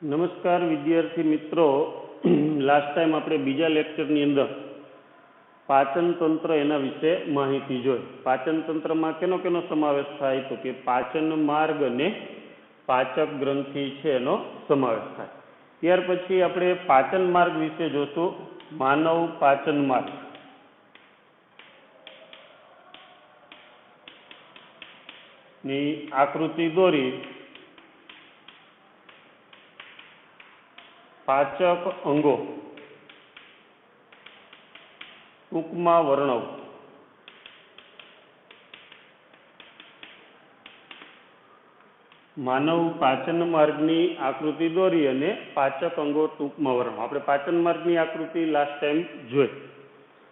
નમસ્કાર વિદ્યાર્થી મિત્રો, લાસ્ટ ટાઈમ આપણે બીજા લેક્ચરની અંદર પાચન તંત્ર એના વિશે માહિતી જોઈ. પાચન તંત્રમાં કેનો કેનો સમાવેશ થાય? તો કે પાચન માર્ગ અને પાચક ગ્રંથિ છે એનો સમાવેશ થાય. ત્યાર પછી આપણે પાચન માર્ગ વિશે જોશું. માનવ પાચન માર્ગ ની આકૃતિ દોરી પાચક અંગો ટૂંકમાં વર્ણવ. માનવ પાચન માર્ગની આકૃતિ દોરી અને પાચક અંગો ટૂંકમાં વર્ણવ. આપણે પાચન માર્ગની આકૃતિ લાસ્ટ ટાઈમ જોઈ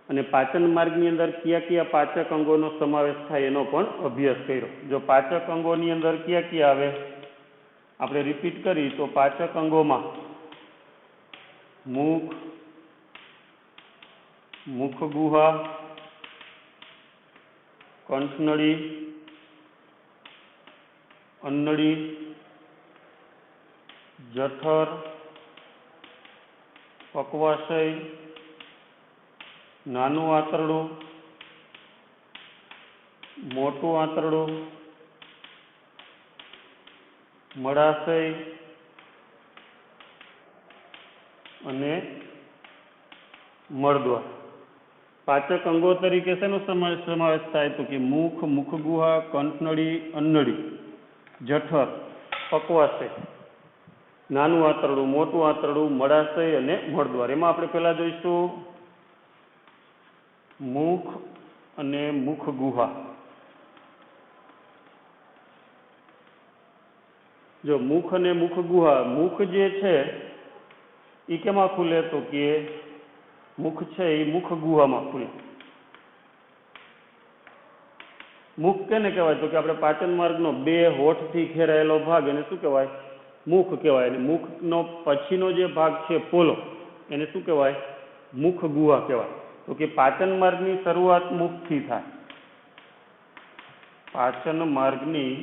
અને પાચન માર્ગની અંદર કયા કયા પાચક અંગોનો સમાવેશ થાય એનો પણ અભ્યાસ કર્યો. જો પાચક અંગોની અંદર કયા કયા આવે આપણે રિપીટ કરી તો પાચક અંગોમાં મુખ, મુખગુહા, કંઠનળી, અન્નળી, જઠર, પક્વાશય, નાનું આંતરડું, મોટું આંતરડું, મળાશય અને મળદ્વાર. પાચક અંગો તરીકે શેનો સમાવેશ થાય? તો કે મુખ, મુખગુહા, કંઠનળી, અન્નળી, જઠર, પક્વાશય, નાનું આંતરડું, મોટું આંતરડું, મળાશય અને મળદ્વાર. એમાં આપણે પહેલા જોઈશું મુખ અને મુખગુહા. જો મુખ અને મુખગુહા, મુખ જે છે એ કેમાં ખુલે? તો કે મુખ છે એ મુખગુહામાં ખુલે. મુખ કેને કહેવાય? તો કે આપણે પાચન માર્ગનો બે હોઠથી ઘેરાયેલો ભાગ એને શું કહેવાય? મુખ કહેવાય. અને મુખનો પછીનો જે ભાગ છે પોલો એને શું કહેવાય? મુખગુહા કહેવાય. તો કે પાચન માર્ગની શરૂઆત મુખથી થાય. પાચન માર્ગની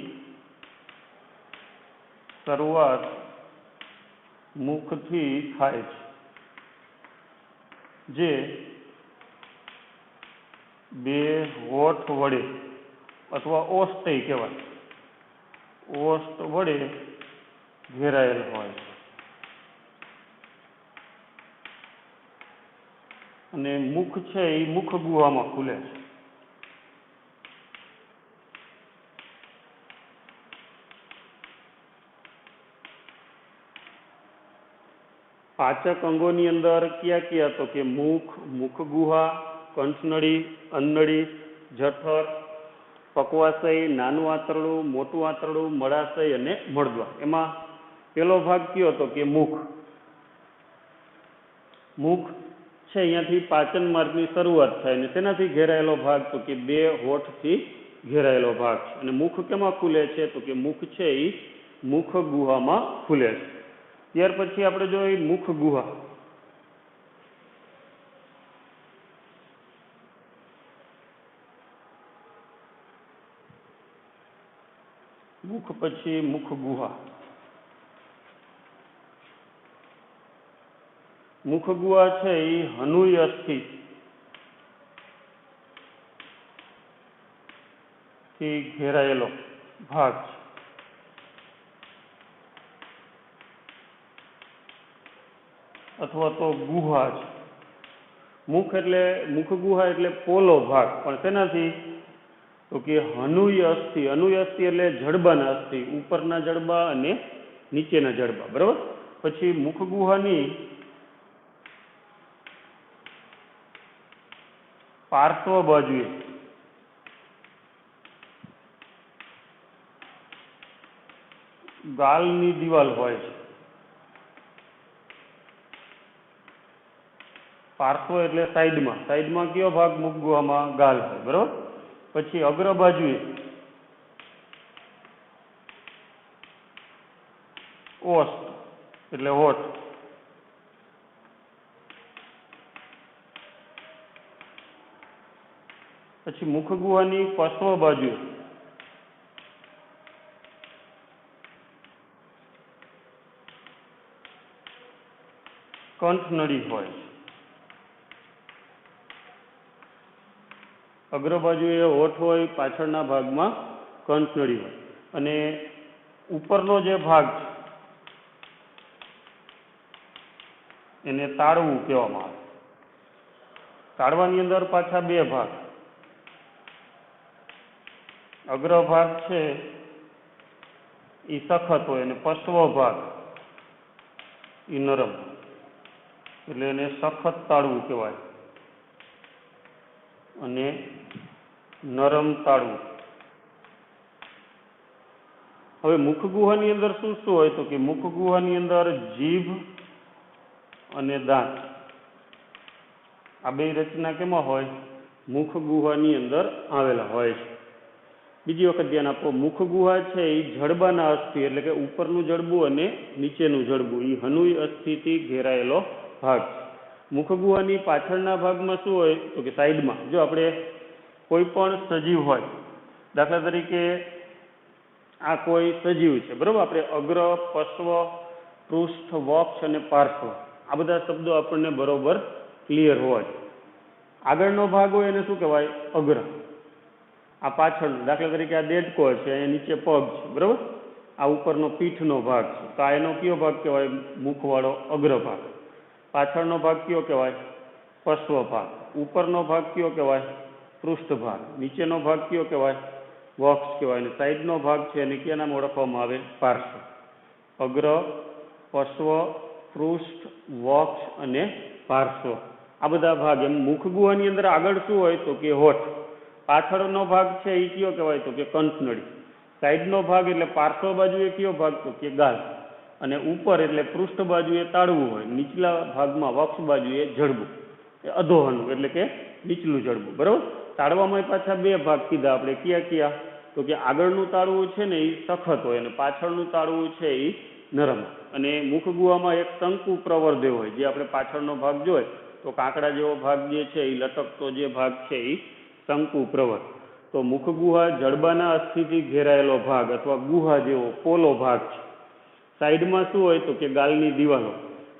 શરૂઆત મુખથી થાય છે, જે બે હોઠ વડે અથવા ઓષ્ઠ કહેવાય, ઓષ્ઠ વડે ઘેરાયેલ હોય અને મુખ છે એ મુખગુહામાં ખુલે છે. પાચક અંગોની અંદર કયા કયા? તો કે મુખ, મુખગુહા, કંઠનળી, અન્નળી, જઠર, પક્વાશય, નાનું આંતરડું, મોટું આંતરડું, મળાશય અને મળદ્વાર. એમાં પેલો ભાગ કયો? તો કે મુખ. મુખ છે અહીંયાથી પાચન માર્ગની શરૂઆત થાય અને તેનાથી ઘેરાયેલો ભાગ તો કે બે હોઠથી ઘેરાયેલો ભાગ છે. અને મુખ કેમાં ખુલે છે? તો કે મુખ છે એ મુખગુહામાં ખુલે છે. ત્યાર પછી આપણે જોઈએ મુખગુહા. મુખ પછી મુખગુહા. મુખગુહા છે એ હનુય અસ્થિ થી ઘેરાયેલો ભાગ છે. અથવા તો ગુહા છે. મુખ એટલે મુખગુહા એટલે પોલો ભાગ, પણ તેનાથી તો કે હનુય અસ્થિ. હનુય અસ્થિ એટલે જડબાના અસ્થિ, ઉપરના જડબા અને નીચેના જડબા, બરાબર. પછી મુખગુહાની પાર્શ્વ બાજુએ ગાલની દિવાલ હોય છે. પાર્શ્વ એટલે સાઈડમાં. સાઈડમાં કયો ભાગ? મુખગુહામાં ગાલ હોય, બરાબર. પછી અગ્ર બાજુએ ઓષ્ઠ એટલે હોઠ. પછી મુખગુહાની પશ્વ બાજુએ કંઠનળી હોય છે. અગ્ર બાજુએ હોઠ હોય, પાછળના ભાગમાં કંઠનળી હોય, અને ઉપરનો જે ભાગ છે એને તાળવું કહેવામાં આવે. તાળવાની અંદર પાછા બે ભાગ, અગ્ર ભાગ છે એ સખત હોય અને પશ્વ ભાગ એ નરમ, એટલે એને સખત તાળવું કહેવાય અને નરમ તાળવું. હવે મુખગુહાની અંદર શું શું હોય તો કે મુખગુહાની અંદર જીભ અને દાંત, આ બે રચના કેમાં હોય? મુખગુહાની અંદર આવેલા હોય છે. બીજી વખત ધ્યાન આપો, મુખગુહા છે એ જડબાના અસ્થિ એટલે કે ઉપરનું જડબું અને નીચેનું જડબું એ હનુઈ અસ્થિથી ઘેરાયેલો ભાગ છે. મુખગુહાની પાછળના ભાગમાં શું હોય તો કે સાઈડમાં, જો આપણે કોઈ પણ સજીવ હોય, દાખલા તરીકે આ કોઈ સજીવ છે બરાબર, આપણે અગ્ર, પશ્વ, પૃષ્ઠ, વક્ષ અને પાર્શ્વ આ બધા શબ્દો આપણને બરોબર ક્લિયર હોવા જોઈએ. આગળનો ભાગ હોય એને શું કહેવાય? અગ્ર. આ પાછળનો, દાખલા તરીકે આ દેડકો છે, અહીંયા નીચે પગ છે બરાબર, આ ઉપરનો પીઠનો ભાગ છે, તો આ એનો કયો ભાગ કહેવાય? મુખવાળો અગ્ર ભાગ. પાછળનો ભાગ કયો કહેવાય? પશ્વ ભાગ. ઉપરનો ભાગ કયો કહેવાય? પૃષ્ઠ ભાગ. નીચેનો ભાગ કયો કહેવાય? વક્ષ કહેવાય. અને સાઈડનો ભાગ છે એને કયા નામ ઓળખવામાં આવે? પાર્શ્વ. અગ્ર, પશ્વ, પૃષ્ઠ, વક્ષ અને પાર્શ્વ આ બધા ભાગ. એમ મુખગુહાની અંદર આગળ શું હોય તો કે હોઠ, પાછળનો ભાગ છે એ કયો કહેવાય તો કે કંઠનળી, સાઈડનો ભાગ એટલે પાર્શ્વ બાજુએ કયો ભાગ તો કે ગાલ, અને ઉપર એટલે પૃષ્ઠ બાજુએ તાળવું હોય, નીચલા ભાગમાં વક્ષ બાજુએ જડબું, એ અધોહનું એટલે કે નીચલું જડબું બરાબર. તાળવામાં પાછા બે ભાગ કીધા આપણે, કયા કયા તો કે આગળનું તાળવું છે ને એ સખત હોય અને પાછળનું તાળવું છે એ નરમ. અને મુખગુહામાં એક શંકુ પ્રવર્ધ્ય હોય, જે આપણે પાછળનો ભાગ જોઈએ તો કાંકડા જેવો ભાગ જે છે એ લટકતો જે ભાગ છે એ શંકુ પ્રવર. તો મુખગુહા જડબાના અસ્થિથી ઘેરાયેલો ભાગ અથવા ગુહા જેવો પોલો ભાગ છે. સાઈડમાં શું હોય તો કે ગાલની દિવાલો,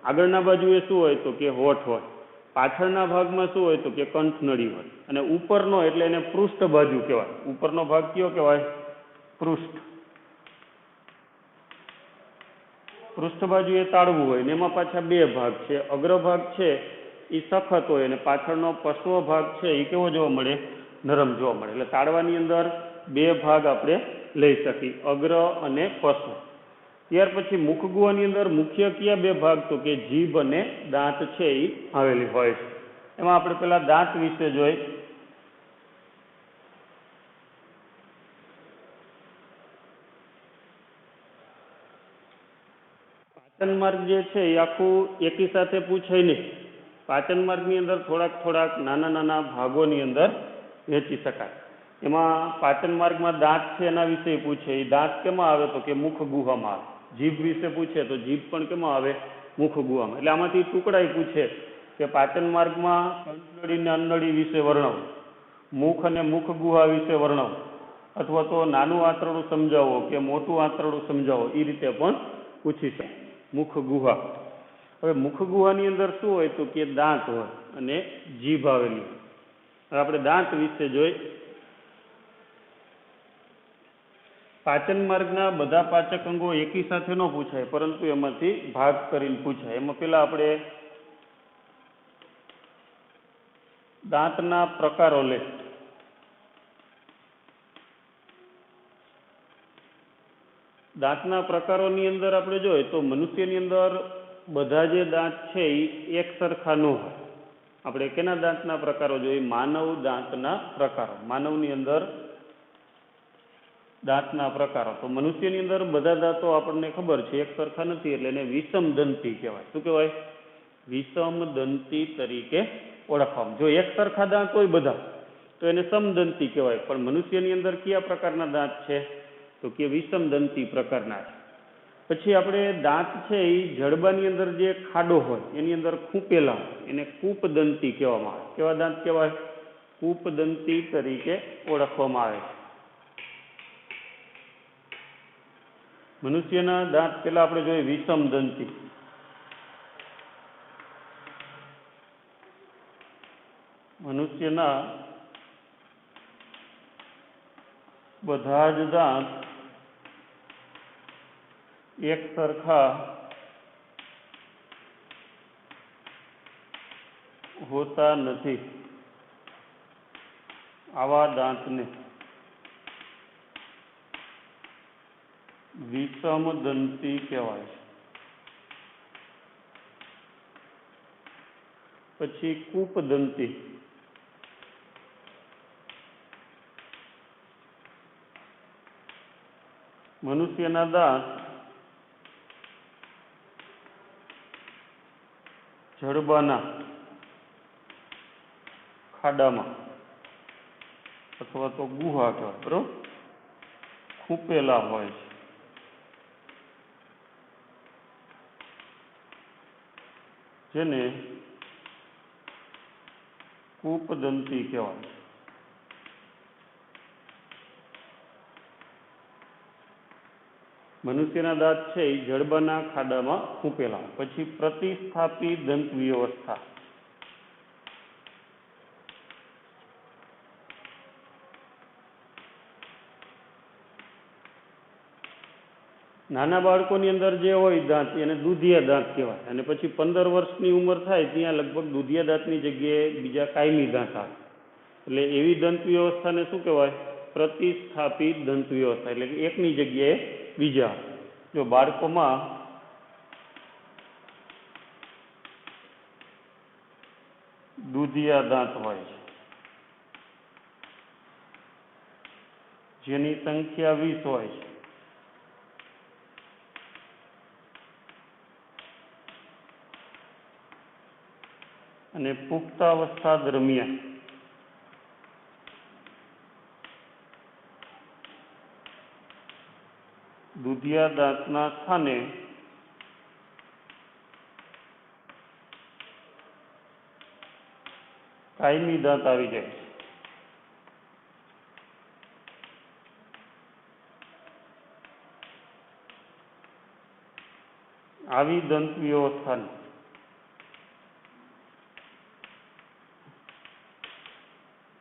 આગળના બાજુએ શું હોય તો કે હોઠ હોય, પાછળના ભાગમાં શું હોય તો કે કંઠનળી હોય, અને ઉપરનો એટલે એને પૃષ્ઠ બાજુ કહેવાય. ઉપરનો ભાગ કયો કહેવાય? પૃષ્ઠ. પૃષ્ઠ બાજુએ તાળવું હોય ને એમાં પાછા બે ભાગ છે. અગ્ર ભાગ છે એ સખત હોય અને પાછળનો પશ્વ ભાગ છે એ કેવો જોવા મળે? નરમ જોવા મળે. એટલે તાળવાની અંદર બે ભાગ આપણે લઈ શકીએ, અગ્ર અને પશ્વ. ત્યાર પછી મુખગુહાની અંદર મુખ્ય કયા બે ભાગ તો કે જીભ અને દાંત છે એ આવેલી હોય છે. એમાં આપણે પેલા દાંત વિશે જોઈ. પાચન માર્ગ જે છે એ આખું એકી સાથે પૂછાય નહીં. પાચન માર્ગની અંદર થોડાક નાના નાના ભાગોની અંદર વહેંચી શકાય. એમાં પાચન માર્ગમાં દાંત છે એના વિશે પૂછે, એ દાંત કેમાં આવે તો કે મુખ ગુહામાં આવે. જીભ વિશે પૂછે તો જીભ પણ કેમાં આવે? મુખ ગુહામાં. એટલે આમાંથી ટુકડાઈ પૂછે કે પાચન માર્ગમાં કંઠનળી અને અન્નળી વિશે વર્ણવો, મુખ અને મુખ ગુહા વિશે વર્ણવો, અથવા તો નાનું આંતરડું સમજાવો કે મોટું આંતરડું સમજાવો, એ રીતે પણ પૂછી શકે. મુખ ગુહા. હવે મુખ ગુહાની અંદર શું હોય તો કે દાંત હોય અને જીભ આવેલી હોય. હવે આપણે દાંત વિશે જોઈ. પાચન માર્ગના બધા પાચક અંગો એકી સાથે ન પૂછાય, પરંતુ એમાંથી ભાગ કરીને પૂછાય. એમાં પેલા આપણે દાંતના પ્રકારો લે. દાંતના પ્રકારોની અંદર આપણે જોઈએ તો મનુષ્યની અંદર બધા જે દાંત છે એ એક સરખા ન હોય. આપણે કેના દાંતના પ્રકારો જોઈએ? માનવ દાંતના પ્રકારો. માનવની અંદર દાંતના પ્રકારો. તો મનુષ્યની અંદર બધા દાંતો આપણને ખબર છે એક સરખા નથી, એટલે એને વિષમ દંતી કહેવાય. શું કહેવાય? વિષમ દંતી તરીકે ઓળખવામાં. જો એક સરખા દાંત હોય બધા તો એને સમદંતી કહેવાય. પણ મનુષ્યની અંદર કયા પ્રકારના દાંત છે તો કે વિષમ દંતી પ્રકારના છે. પછી આપણે દાંત છે એ જડબાની અંદર જે ખાડો હોય એની અંદર ખૂંપેલા એને કૂપદંતી કહેવામાં આવે. કેવા દાંત કહેવાય? કૂપદંતી તરીકે ઓળખવામાં આવે છે. મનુષ્યના દાંત પેલા આપણે જોઈએ વિષમ દંતી. મનુષ્યના બધા જ દાંત એક સરખા હોતા નથી. આવા દાંતને વિષમદંતી કહેવાય છે. પછી કૂપદંતી. મનુષ્યના દાંત જડબાના ખાડામાં અથવા તો ગુહા કહેવાય, બરોબર, ખૂંપેલા હોય છે. જેને કૂપદંતી કહેવાય. મનુષ્યના દાંત છે એ જડબાના ખાડામાં ખૂંપેલા. પછી પ્રતિસ્થાપી દંત વ્યવસ્થા. નાના બાળકોની અંદર જે હોય દાંત એને દૂધિયા દાંત કહેવાય. અને પછી 15 વર્ષની ઉંમર થાય ત્યાં લગભગ દૂધિયા દાંતની જગ્યાએ બીજા કાયમી દાંત આવે. એટલે એવી દંત વ્યવસ્થાને શું કહેવાય? પ્રતિસ્થાપી દંત વ્યવસ્થા. એટલે કે એકની જગ્યાએ બીજા. જો બાળકોમાં દૂધિયા દાંત હોય છે જેની સંખ્યા 20 હોય છે. અને પુખ્તાવસ્થા દરમિયાન દૂધિયા દાંતના સ્થાને કાયમી દાંત આવી જાય છે. આવી દંત વ્યવસ્થાને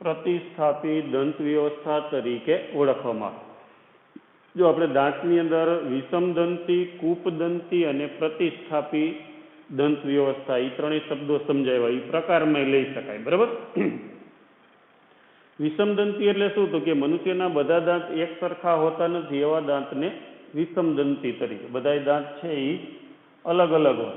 પ્રતિસ્થાપી દંત વ્યવસ્થા તરીકે ઓળખવામાં આવે. જો આપણે દાંતની અંદર વિષમદંતી, કૂપદંતી અને પ્રતિસ્થાપી દંત વ્યવસ્થા એ ત્રણેય શબ્દો સમજાવ્યા, એ પ્રકારમાં લઈ શકાય, બરાબર. વિષમદંતી એટલે શું? તો કે મનુષ્યના બધા દાંત એક સરખા હોતા નથી એવા દાંતને વિષમદંતી તરીકે. બધા દાંત છે એ અલગ અલગ હોય.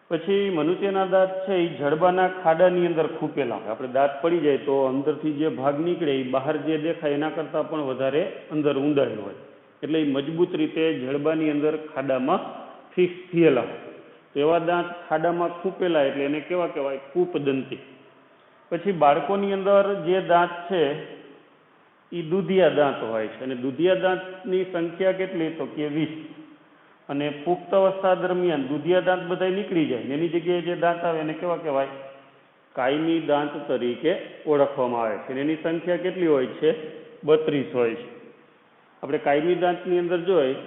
પછી મનુષ્યના દાંત છે એ જડબાના ખાડાની અંદર ખૂંપેલા હોય. આપણે દાંત પડી જાય તો અંદરથી જે ભાગ નીકળે એ બહાર જે દેખાય એના કરતાં પણ વધારે અંદર ઊંડાઈ હોય. એટલે એ મજબૂત રીતે જડબાની અંદર ખાડામાં ફિક્સ થયેલા હોય. તો એવા દાંત ખાડામાં ખૂંપેલા એટલે એને કેવા કહેવાય? કૂપદંતી. પછી બાળકોની અંદર જે દાંત છે એ દૂધિયા દાંત હોય છે. અને દૂધિયા દાંતની સંખ્યા કેટલી? તો કે 20. અને પુખ્ત અવસ્થા દરમિયાન દૂધિયા દાંત બધા નીકળી જાય, એની જગ્યાએ જે દાંત આવે એને કેવા કહેવાય? કાયમી દાંત તરીકે ઓળખવામાં આવે છે. એની સંખ્યા કેટલી હોય છે? 32 હોય છે. આપણે કાયમી દાંતની અંદર જોઈએ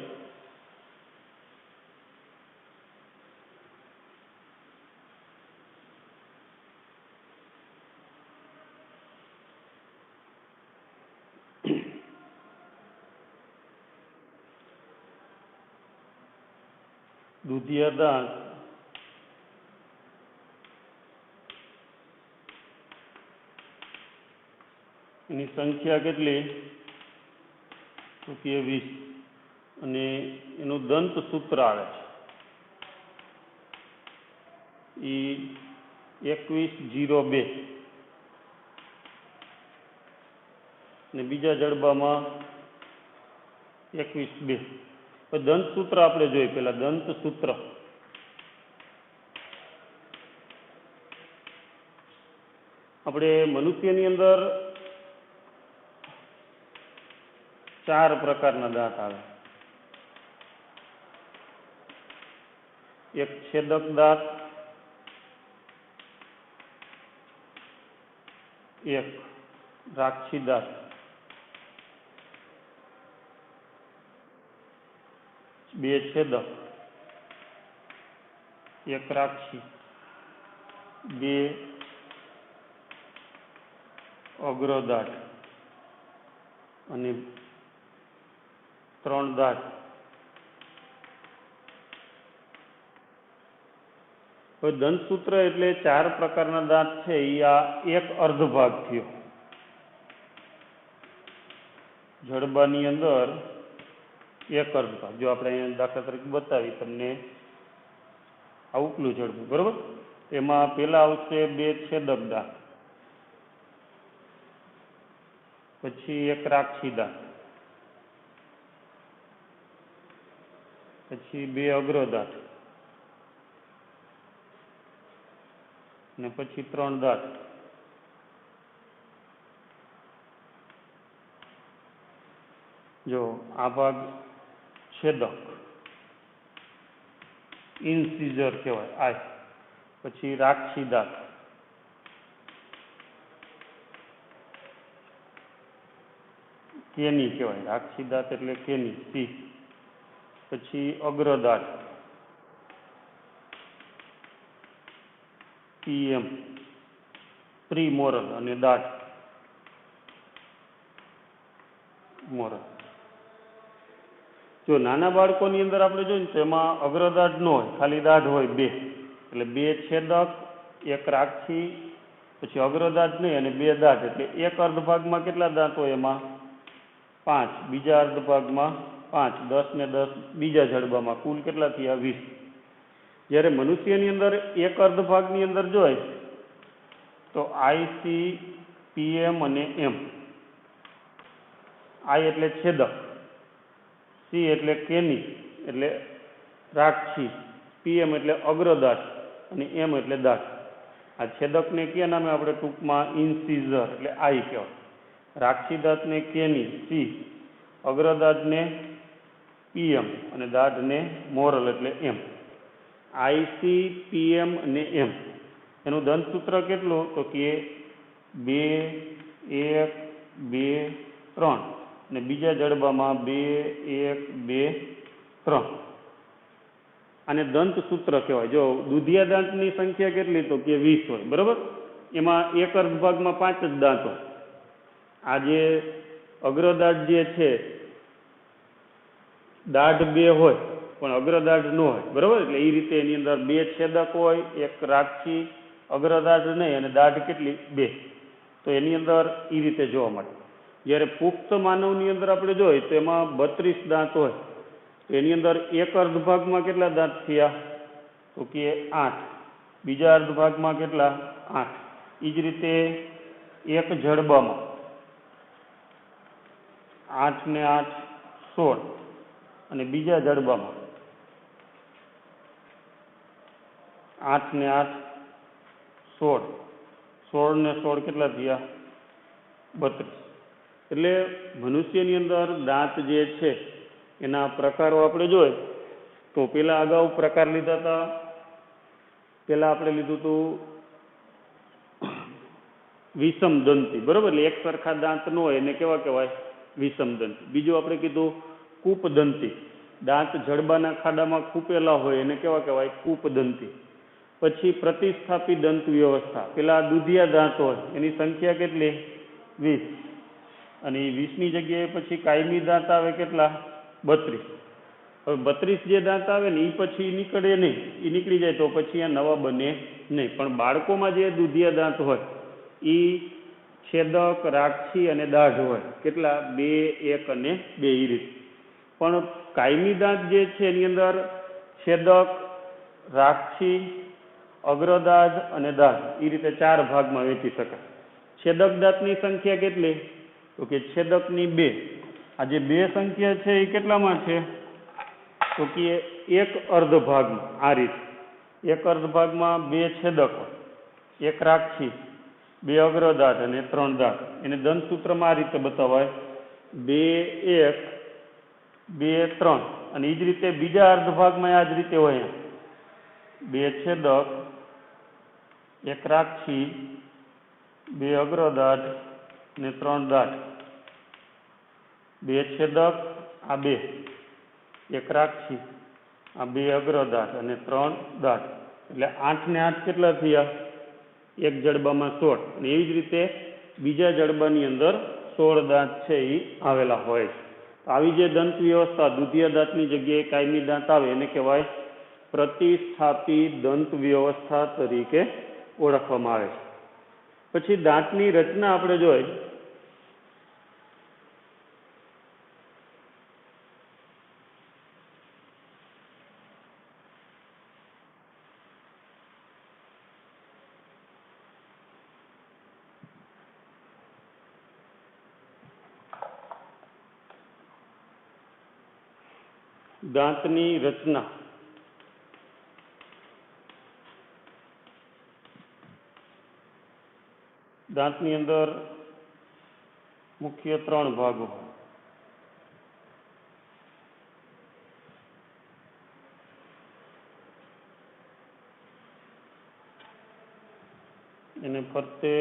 દૂધિયા દાંત એની સંખ્યા કેટલી? તો કે 20. અને એનું દંત સૂત્ર આવે છે એ 2102. અને બીજા જડબામાં 21-2. દંત સૂત્ર આપણે જોઈએ પેલા. દંત સૂત્ર આપણે મનુષ્યની અંદર 4 પ્રકારના દાંત આવે. એક છેદક દાંત, એક રાક્ષી દાંત, બે છેદક, એક રાક્ષી, બે અગ્રદાઢ અને 3 દાઢ. હવે દંતસૂત્ર એટલે 4 પ્રકારના દાંત છે એ આ એક અર્ધ ભાગ થયો. જડબાની અંદર એક અર્ધ ભાગ. જો આપણે અહીંયા દાખલા તરીકે બતાવી તમને આ ઉપલું જડબું, બરોબર? એમાં પેલા આવશે 2 છેદક દાંત, પછી એક રાક્ષી દાંત, પછી 2 અગ્રદાંત ને પછી 3 દાંત. જો આ ભાગ છેદક ઇન્સિઝર કહેવાય આ. પછી રાક્ષી દાંત, કેની કહેવાય. રાક્ષી દાંત એટલે કેની, સી. પછી અગ્રદાંત, પીએમ, પ્રી મોરલ, અને દાઢ મોરલ. જો નાના બાળકોની અંદર આપણે જોઈએ ને તો એમાં અગ્રદાઢ ન હોય, ખાલી દાઢ હોય 2. એટલે 2 છેદક, એક રાક્ષી, પછી અગ્રદાઢ નહીં અને 2 દાઢ. એટલે એક અર્ધ ભાગમાં કેટલા દાંત હોય? એમાં 5. બીજા અર્ધ ભાગમાં 5, 10 ને 10 બીજા જડબામાં, કુલ કેટલા થયા? 20. જ્યારે મનુષ્યની અંદર એક અર્ધ ભાગની અંદર જોઈએ તો IC, PM અને M. I એટલે છેદક, C એટલે કેની એટલે રાક્ષી, PM એટલે અગ્રદાઢ અને M એટલે દાઢ. આ છેદકને કયા નામે આપણે ટૂંકમાં ઇન્સિઝર એટલે I કહેવાય. રાક્ષી દાંતને કેની, C. અગ્રદાઢને PM અને દાઢને મોરલ એટલે M. IC, PM અને M. એનું દંતસૂત્ર કેટલું? તો કે 2, 1, 2, 3 અને બીજા જડબામાં 2, 1, 2, 3. આને દંતસૂત્ર કહેવાય. જો દુધિયા દાંતની સંખ્યા કેટલી? તો કે 20 હોય, બરોબર? એમાં એક અર્ધ ભાગમાં 5 જ દાંત હોય. આ જે અગ્રદાઢ જે છે, દાઢ 2 હોય પણ અગ્રદાઢ ન હોય, બરોબર? એટલે એ રીતે એની અંદર 2 છેદક હોય, એક રાક્ષી, અગ્રદાઢ નહીં અને દાઢ કેટલી? 2. તો એની અંદર એ રીતે જોવા મળે. જ્યારે પુખ્ત માનવની અંદર આપણે જોઈએ તો એમાં 32 દાંત હોય. તો એની અંદર એક અર્ધ ભાગમાં કેટલા દાંત થયા? તો કે 8. બીજા અર્ધ ભાગમાં કેટલા? 8. એ જ રીતે એક જડબામાં 8 ને 8 16 અને બીજા જડબામાં 8 ને 8 16. 16 ને 16 કેટલા થયા? 32. એટલે મનુષ્યની અંદર દાંત જે છે એના પ્રકારો આપણે જોઈએ તો પેલા અગાઉ પ્રકાર લીધા હતા. પેલા આપણે લીધું હતું વિષમ દંતી, બરોબર? એટલે એક સરખા દાંત ન હોય એને કેવા કહેવાય? વિષમ દંતી. બીજું આપણે કીધું કૂપદંતી, દાંત જડબાના ખાડામાં ખૂપેલા હોય એને કેવા કહેવાય? કૂપદંતી. પછી પ્રતિસ્થાપી દંત વ્યવસ્થા, પેલા દુધિયા દાંત હોય એની સંખ્યા કેટલી? 20. અને એ 20ની જગ્યાએ પછી કાયમી દાંત આવે કેટલા? 32. હવે 32 જે દાંત આવે ને એ પછી નીકળે નહીં, એ નીકળી જાય તો પછી આ નવા બને નહીં. પણ બાળકોમાં જે દુધિયા દાંત હોય એ છેદક, રાક્ષી અને દાઢ હોય. કેટલા? 2, 1 અને 2 એ રીતે. પણ કાયમી દાંત જે છે એની અંદર છેદક, રાક્ષી, અગ્રદાઢ અને દાઢ એ રીતે 4 ભાગમાં વહેંચી શકાય. છેદક દાંતની સંખ્યા કેટલી? તો કે છેદકની 2. આ જે 2 સંખ્યા છે એ કેટલામાં છે? તો કે એક અર્ધ ભાગમાં. આ રીતે એક અર્ધ ભાગમાં 2 છેદક, એક રાક્ષી, 2 અગ્રદાઢ અને 3 દાઢ. એને દંતસૂત્રમાં આ રીતે બતાવાય: 2, 1, 2, 3. અને એ જ રીતે બીજા અર્ધ ભાગમાં આ જ રીતે હોય: 2 છેદક, એક રાક્ષી, 2 અગ્રદાઢ અને 3 દાઢ. 2 છેદક, આ 2, એક રાક્ષી, આ 2 અગ્રદાઢ અને 3 દાઢ. એટલે 8 ને 8 કેટલા થયા? એક જડબામાં 16. અને એવી જ રીતે બીજા જડબાની અંદર 16 દાંત છે એ આવેલા હોય છે. આવી જે દંત વ્યવસ્થા દુધિયા દાંતની જગ્યાએ કાયમી દાંત આવે એને કહેવાય પ્રતિસ્થાપી દંત વ્યવસ્થા તરીકે ઓળખવામાં આવે છે. પછી દાંતની રચના આપણે જોઈ, દાંતની રચના દાંતની અંદર મુખ્ય 3 ભાગો. એને ફરતે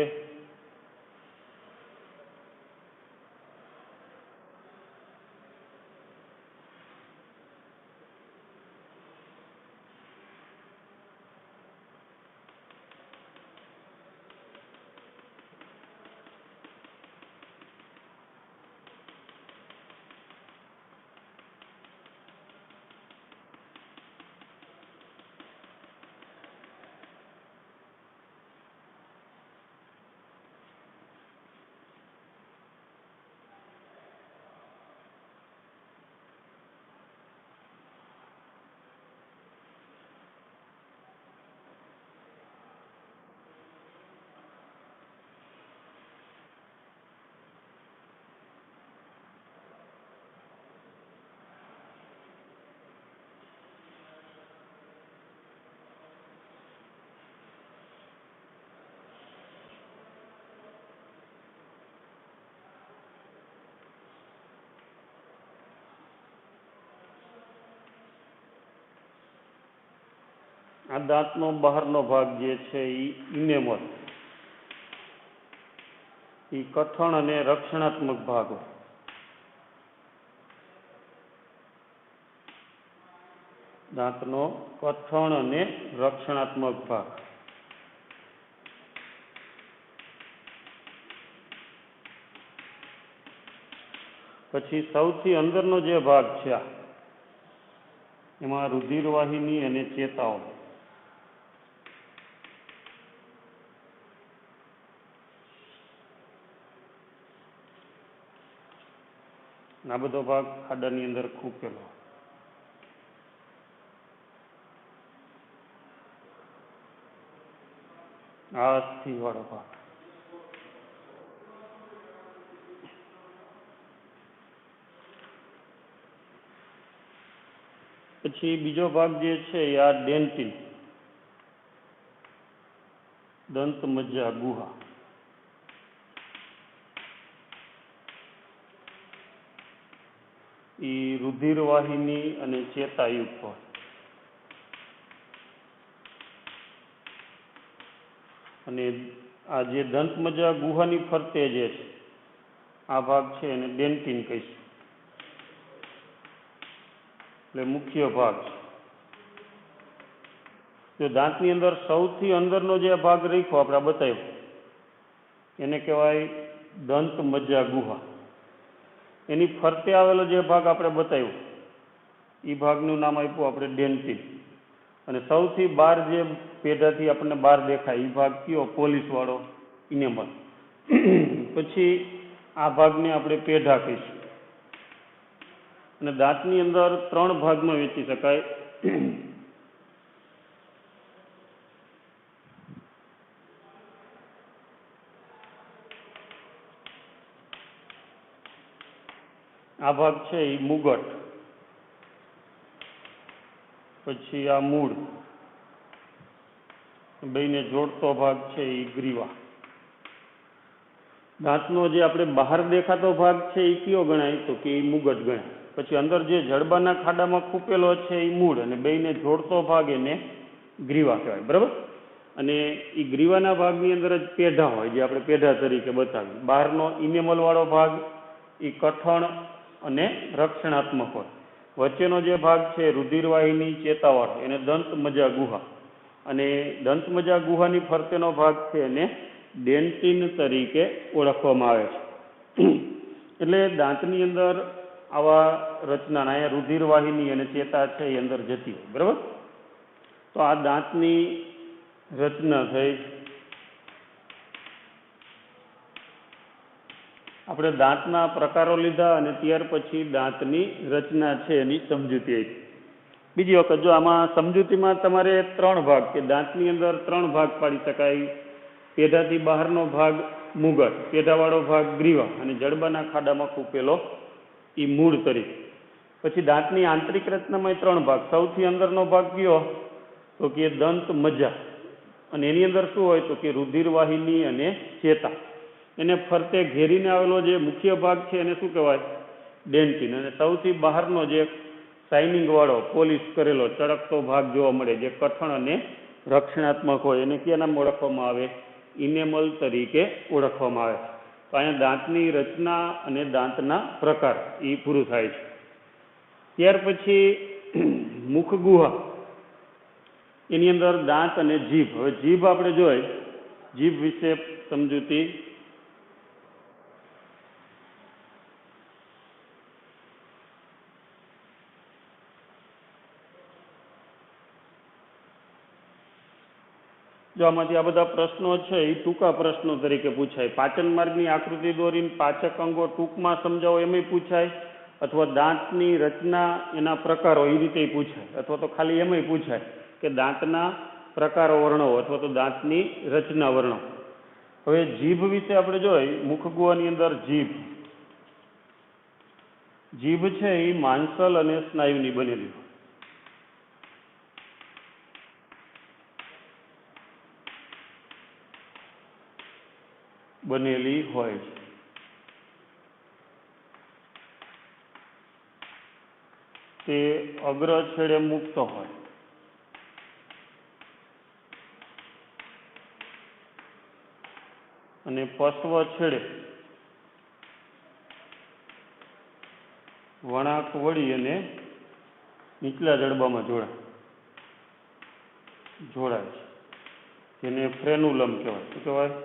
આ દાંતનો બહારનો ભાગ જે છે એ ઇનેમલ, એ કઠણ અને રક્ષણાત્મક ભાગ હોય. દાંતનો કઠણ અને રક્ષણાત્મક ભાગ. પછી સૌથી અંદરનો જે ભાગ છે એમાં રુધિરવાહિની અને ચેતાઓ. આ બધો ભાગ ખાડાની અંદર ખૂંપેલો. આ અસ્થિ વાળો ભાગ. પછી બીજો ભાગ જે છે એ આ ડેન્ટિન, દંત મજ્જા ગુહા. એ રુધિરવાહિની અને ચેતાયુક્ત હોય. અને આ જે દંતમજ્જા ગુહાની ફરતે જે છે આ ભાગ છે એને ડેન્ટિન કહીશું, એટલે મુખ્ય ભાગ છે. જો દાંતની અંદર સૌથી અંદરનો જે ભાગ રાખ્યો આપણે બતાવ્યો એને કહેવાય દંતમજ્જા ગુહા. એની ફરતે આવેલો જે ભાગ આપણે બતાવ્યો એ ભાગનું નામ આપ્યું આપણે ડેન્ટિન. અને સૌથી બહાર જે પેઢાથી આપણને બહાર દેખાય એ ભાગ કયો? પોલીસ વાળો ઇનેમલ. પછી આ ભાગને આપણે પેઢા કહીશું. અને દાંતની અંદર 3 ભાગમાં વહેંચી શકાય. આ ભાગ છે એ મુગટ, પછી આ મૂળ, બેયને જોડતો ભાગ છે એ ગ્રીવા. દાંતનો જે આપણે બહાર દેખાતો ભાગ છે એ કયો ગણાય? તો કે એ મુગટ ગણાય. પછી અંદર જે જડબાના ખાડામાં ખૂપેલો છે એ મૂળ, અને બેયને જોડતો ભાગ એને ગ્રીવા કહેવાય. બરાબર? અને એ ગ્રીવાના ભાગની અંદર જ પેઢા હોય, જે આપણે પેઢા તરીકે બતાવીએ. બહારનો ઇનેમલ વાળો ભાગ એ કઠણ અને રક્ષણાત્મક હોય. વચ્ચેનો જે ભાગ છે રુધિરવાહિની ચેતાવાળો એને દંતમજ્જા ગુહા, અને દંતમજ્જા ગુહાની ફરતેનો ભાગ છે એને ડેન્ટિન તરીકે ઓળખવામાં આવે છે. એટલે દાંતની અંદર આવા રચના, અહીંયા રુધિરવાહિની અને ચેતા છે એ અંદર જતી હોય, બરાબર. તો આ દાંતની રચના થઈ. આપણે દાંતના પ્રકારો લીધા અને ત્યાર પછી દાંતની રચના છે એની સમજૂતી આપી. બીજી વખત જો આમાં સમજૂતીમાં તમારે 3 ભાગ, કે દાંતની અંદર 3 ભાગ પાડી શકાય. પેઢાથી બહારનો ભાગ મુગટ, પેઢાવાળો ભાગ ગ્રીવા અને જડબાના ખાડામાં ખૂપેલો એ મૂળ તરીકે. પછી દાંતની આંતરિક રચનામાં 3 ભાગ. સૌથી અંદરનો ભાગ કયો? તો કે દંત મજ્જા, અને એની અંદર શું હોય? તો કે રુધિરવાહિની અને ચેતા. એને ફરતે ઘેરીને આવેલો જે મુખ્ય ભાગ છે એને શું કહેવાય? ડેન્ટિન. અને સૌથી બહારનો જે શાઇનિંગ વાળો, પોલિશ કરેલો, ચળકતો ભાગ જોવા મળે, જે કઠણ અને રક્ષણાત્મક હોય, એને ક્યાં નામ ઓળખવામાં આવે? ઇનેમલ તરીકે ઓળખવામાં આવે. તો અહીંયા દાંતની રચના અને દાંતના પ્રકાર એ પૂરું થાય છે. ત્યાર પછી મુખ ગુહા, એની અંદર દાંત અને જીભ. હવે જીભ આપણે જોઈ, જીભ વિશે સમજૂતી. જો આમાંથી આ બધા પ્રશ્નો છે એ ટૂંકા પ્રશ્નો તરીકે પૂછાય. પાચન માર્ગની આકૃતિ દોરીને પાચક અંગો ટૂંકમાં સમજાવો એમાંય પૂછાય, અથવા દાંતની રચના, એના પ્રકારો, એ રીતે પૂછાય, અથવા તો ખાલી એમાંય પૂછાય કે દાંતના પ્રકારો વર્ણવો, અથવા તો દાંતની રચના વર્ણવો. હવે જીભ વિશે આપણે જોઈ, મુખગુહાની અંદર જીભ. જીભ છે એ માંસલ અને સ્નાયુની બનેલી હોય છે. તે અગ્ર છેડે મુક્ત હોય અને પશ્વ છેડે વળાંક વળી અને નીચલા જડબામાં જોડાય છે. તેને ફ્રેનુલમ કહેવાય. શું કહેવાય?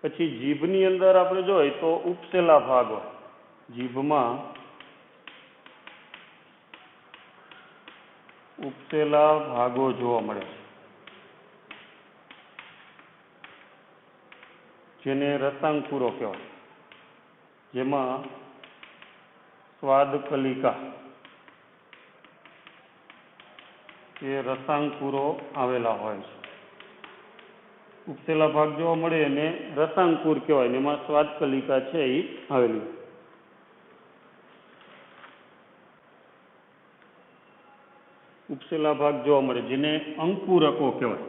પછી જીભની અંદર આપણે જોઈએ તો ઉપસેલા ભાગ હોય. જીભમાં ઉપસેલા ભાગો જોવા મળે છે, જેને રસાંકુરો કહેવાય, જેમાં સ્વાદ કલિકા એ રસાંકુરો આવેલા હોય છે. ઉપસેલા ભાગ જોવા મળે એને રસાંકુર કહેવાય, ને એમાં સ્વાદ કલિકા છે એ આવેલી. ઉપસેલા ભાગ જોવા મળે જેને અંકુરકો કહેવાય,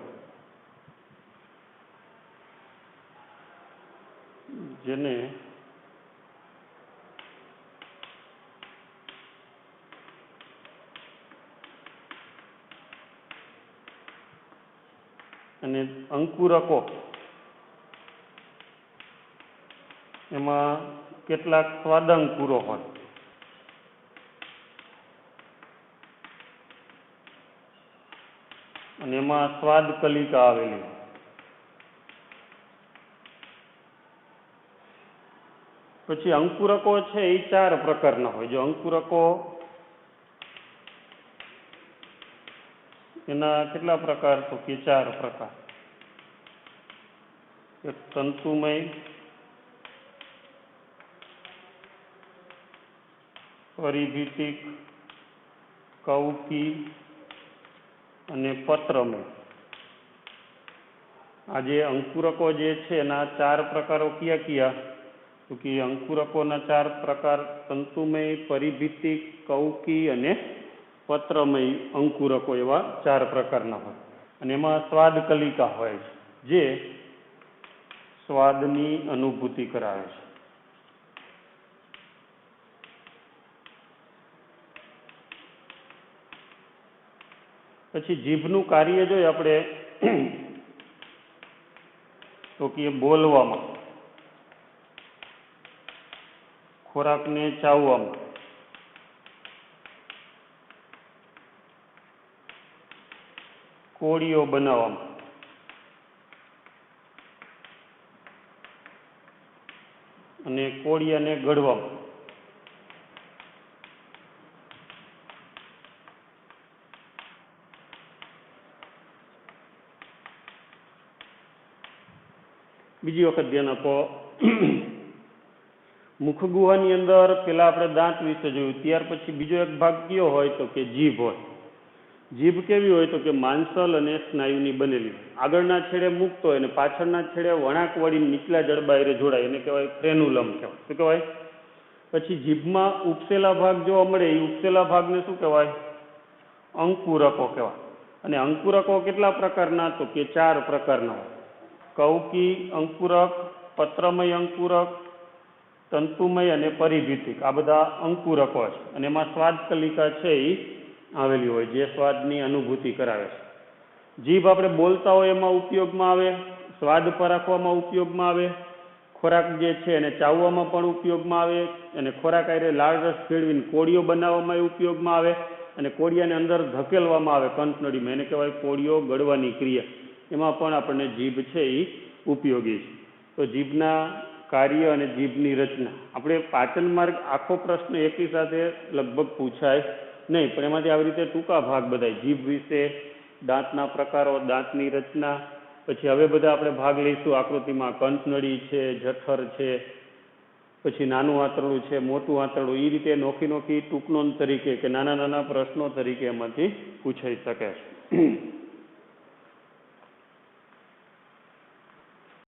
જેને અને અંકુરકો એમાં કેટલાક સ્વાદાંકુરો હોય, અને એમાં સ્વાદ કલિકા આવેલી. પછી અંકુરકો છે એ 4 પ્રકારના હોય. જો અંકુરકો એના કેટલા પ્રકાર? તો કે 4 પ્રકાર. એક તંતુમય, પરિભીતિક, કૌકી અને પત્રમય. આ જે અંકુરકો જે છે એના 4 પ્રકારો કયા કયા? તો કે અંકુરકોના 4 પ્રકાર તંતુમય, પરિભીતિક, કૌકી અને પત્રમય અંકુરકો, એવા 4 પ્રકારના હોય. અને એમાં સ્વાદ કલિકા હોય છે, જે સ્વાદની અનુભૂતિ કરાવે છે. પછી જીભનું કાર્ય જોઈએ આપણે તો કે બોલવામાં, ખોરાકને ચાવવામાં, કોળીઓ બનાવવામાં, અને કોળિયાને ગળવામાં. બીજી વખત ધ્યાન આપો. મુખગુહાની અંદર પેલા આપણે દાંત વિશે જોયું, ત્યાર પછી બીજો એક ભાગ કયો હોય તો કે જીભ હોય. જીભ કેવી હોય તો કે માંસલ અને સ્નાયુની બનેલી. આગળના છેડે મુક્ત હોય અને પાછળના છેડે વળાંક વળી નીચલા જડબાયરે જોડાય, એને કહેવાય ફ્રેન્યુલમ કહેવાય. શું કહેવાય? પછી જીભમાં ઉપસેલા ભાગ જોવા મળે, એ ઉપસેલા ભાગને શું કહેવાય? અંકુરકો કહેવાય. અને અંકુરકો કેટલા પ્રકારના તો કે 4 પ્રકારના હોય. કૌકી અંકુરક, પત્રમય અંકુરક, તંતુમય અને પરિભીતિક. આ બધા અંકુરકો છે. અને એમાં સ્વાદ કલિકા છે એ આવેલી હોય, જે સ્વાદની અનુભૂતિ કરાવે છે. જીભ આપણે બોલતા હોય એમાં ઉપયોગમાં આવે, સ્વાદ પારખવામાં ઉપયોગમાં આવે, ખોરાક જે છે એને ચાવવામાં પણ ઉપયોગમાં આવે, અને ખોરાક આરે લાળ રસ ભેળવીને કોળીઓ બનાવવામાં ઉપયોગમાં આવે, અને કોળિયાને અંદર ધકેલવામાં આવે કંઠનળીમાં, એને કહેવાય કોળીઓ ગળવાની ક્રિયા. એમાં પણ આપણને જીભ છે એ ઉપયોગી છે. તો જીભના કાર્ય અને જીભની રચના, આપણે પાચન માર્ગ આખો પ્રશ્ન એકી સાથે લગભગ પૂછાય નહીં, પણ એમાંથી આવી રીતે ટૂંકા ભાગ બધાય જીભ વિશે, દાંતના પ્રકારો, દાંતની રચના, પછી હવે બધા આપણે ભાગ લઈશું આકૃતિમાં. કંઠનળી છે, જઠર છે, પછી નાનું આંતરડું છે, મોટું આંતરડું, એ રીતે નોખી નોખી ટૂંકનોંધ તરીકે કે નાના નાના પ્રશ્નો તરીકે એમાંથી પૂછાઈ શકે છે.